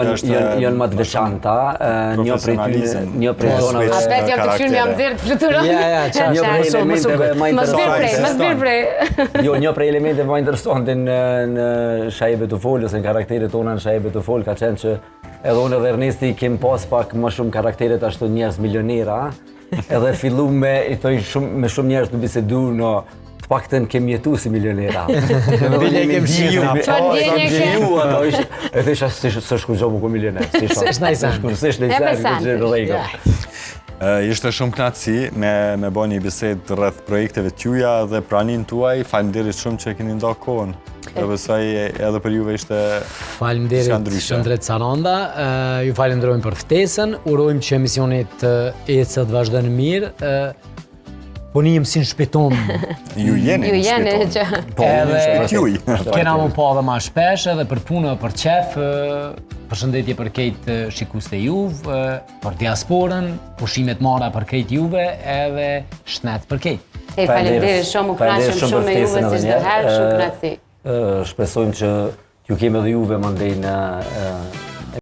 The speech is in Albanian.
Janë më të veçanta, një prej zonave. Aspet jam të qynë jam dhirë të fluturoni. Një prej elementeve më interesante. Një prej elementeve më interesante në Shajbe të Fol, ose në karakteret tona në Shajbe të Fol, ka qenë që edhe unë edhe Ernesti kem pas pak më shumë karakteret ashtu njerëz milionera, edhe fillu me shumë njerëz të bisedu në paktën kem jetu si milionera. Bile kem shiju. E thesha së shku gjomu ku milioner. Sesh najsan. Ishte shumë knatësi me bo një bisedë rreth projekteve t'juja dhe pranin tuaj. Faleminderit shumë që keni nda kohën. Dhe besoj edhe për juve ishte Faleminderit Shëndret Saranda. Ju falenderojmë për ftesën. Urojmë që emisionit ecë të vazhdojnë mirë. Po një mësin shpejton. Ju jeni shpejton. Kena më pa dhe ma shpesh edhe për punë, për qef, përshëndetje për kejt shikus të juve, për diasporën, pushimet mara për kejt juve, edhe shnet për kejt. Faleminderit shumë, u knaqëm shumë me juve si çdo herë, shumë knaqësi. Shpresojmë që ju kemi edhe juve mandej në